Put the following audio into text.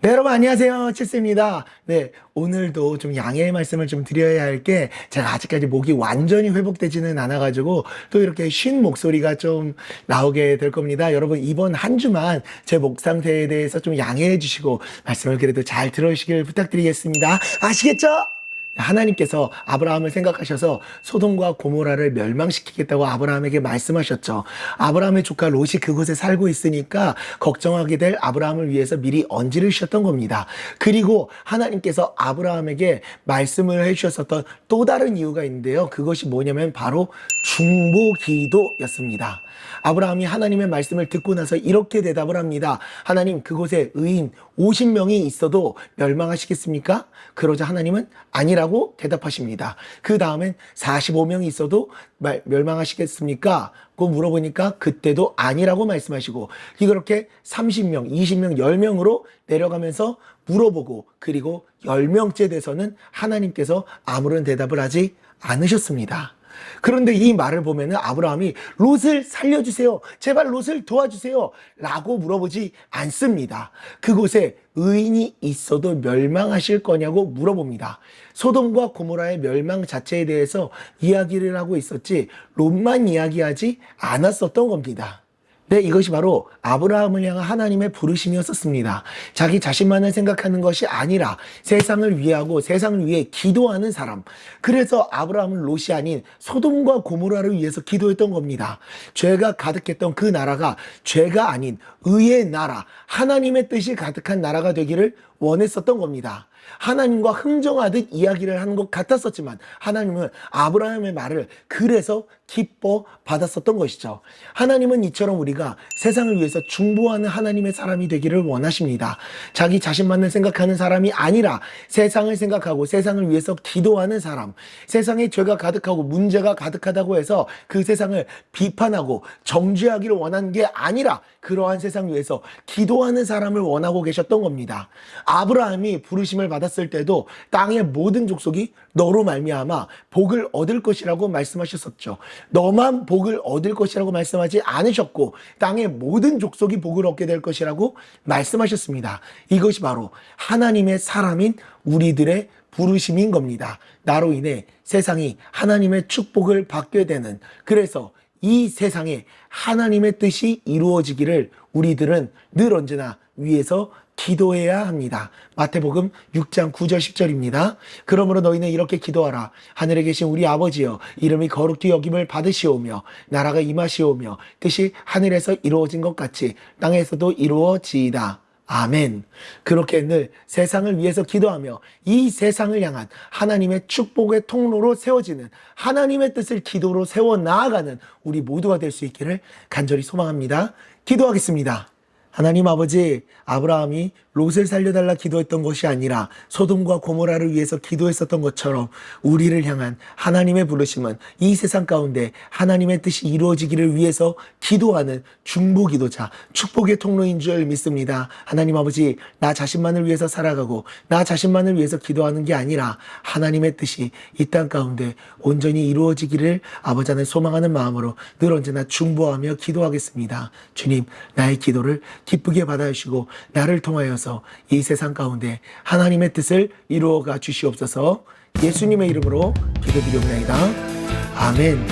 네, 여러분 안녕하세요. 칠스입니다. 네, 오늘도 좀 양해의 말씀을 좀 드려야 할 게 제가 아직까지 목이 완전히 회복되지는 않아가지고 또 이렇게 쉰 목소리가 좀 나오게 될 겁니다. 여러분 이번 한 주만 제 목 상태에 대해서 좀 양해해 주시고 말씀을 그래도 잘 들어주시길 부탁드리겠습니다. 아시겠죠? 하나님께서 아브라함을 생각하셔서 소돔과 고모라를 멸망시키겠다고 아브라함에게 말씀하셨죠. 아브라함의 조카 롯이 그곳에 살고 있으니까 걱정하게 될 아브라함을 위해서 미리 언지를 주셨던 겁니다. 그리고 하나님께서 아브라함에게 말씀을 해주셨었던 또 다른 이유가 있는데요. 그것이 뭐냐면 바로 중보기도였습니다. 아브라함이 하나님의 말씀을 듣고 나서 이렇게 대답을 합니다. 하나님, 그곳에 의인 50명이 있어도 멸망하시겠습니까? 그러자 하나님은 아니라고 대답하십니다. 그 다음엔 45명이 있어도 멸망하시겠습니까? 고 물어보니까 그때도 아니라고 말씀하시고, 이렇게 30명, 20명, 10명으로 내려가면서 물어보고, 그리고 10명째 돼서는 하나님께서 아무런 대답을 하지 않으셨습니다. 그런데 이 말을 보면은 아브라함이 롯을 살려주세요. 제발 롯을 도와주세요. 라고 물어보지 않습니다. 그곳에 의인이 있어도 멸망하실 거냐고 물어봅니다. 소돔과 고모라의 멸망 자체에 대해서 이야기를 하고 있었지 롯만 이야기하지 않았었던 겁니다. 네, 이것이 바로 아브라함을 향한 하나님의 부르심이었었습니다. 자기 자신만을 생각하는 것이 아니라 세상을 위하고 세상을 위해 기도하는 사람. 그래서 아브라함은 롯이 아닌 소돔과 고모라를 위해서 기도했던 겁니다. 죄가 가득했던 그 나라가 죄가 아닌 의의 나라, 하나님의 뜻이 가득한 나라가 되기를 원했었던 겁니다. 하나님과 흥정하듯 이야기를 하는 것 같았었지만 하나님은 아브라함의 말을 그래서 기뻐 받았었던 것이죠. 하나님은 이처럼 우리가 세상을 위해서 중보하는 하나님의 사람이 되기를 원하십니다. 자기 자신만을 생각하는 사람이 아니라 세상을 생각하고 세상을 위해서 기도하는 사람, 세상에 죄가 가득하고 문제가 가득하다고 해서 그 세상을 비판하고 정죄하기를 원하는 게 아니라 그러한 세상 위해서 기도하는 사람을 원하고 계셨던 겁니다. 아브라함이 부르심을 받았을 때도 땅의 모든 족속이 너로 말미암아 복을 얻을 것이라고 말씀하셨었죠. 너만 복을 얻을 것이라고 말씀하지 않으셨고 땅의 모든 족속이 복을 얻게 될 것이라고 말씀하셨습니다. 이것이 바로 하나님의 사람인 우리들의 부르심인 겁니다. 나로 인해 세상이 하나님의 축복을 받게 되는, 그래서 이 세상에 하나님의 뜻이 이루어지기를 우리들은 늘 언제나 위에서 기도해야 합니다. 마태복음 6장 9절 10절입니다. 그러므로 너희는 이렇게 기도하라. 하늘에 계신 우리 아버지여, 이름이 거룩히 여김을 받으시오며 나라가 임하시오며 뜻이 하늘에서 이루어진 것 같이 땅에서도 이루어지이다. 아멘. 그렇게 늘 세상을 위해서 기도하며 이 세상을 향한 하나님의 축복의 통로로 세워지는, 하나님의 뜻을 기도로 세워 나아가는 우리 모두가 될 수 있기를 간절히 소망합니다. 기도하겠습니다. 하나님 아버지, 아브라함이 롯을 살려달라 기도했던 것이 아니라 소돔과 고모라를 위해서 기도했었던 것처럼 우리를 향한 하나님의 부르심은 이 세상 가운데 하나님의 뜻이 이루어지기를 위해서 기도하는 중보기도자, 축복의 통로인 줄 믿습니다. 하나님 아버지, 나 자신만을 위해서 살아가고 나 자신만을 위해서 기도하는 게 아니라 하나님의 뜻이 이 땅 가운데 온전히 이루어지기를 아버지 안에 소망하는 마음으로 늘 언제나 중보하며 기도하겠습니다. 주님, 나의 기도를 기쁘게 받아주시고 나를 통하여서 이 세상 가운데 하나님의 뜻을 이루어가 주시옵소서. 예수님의 이름으로 기도드리옵나이다. 아멘.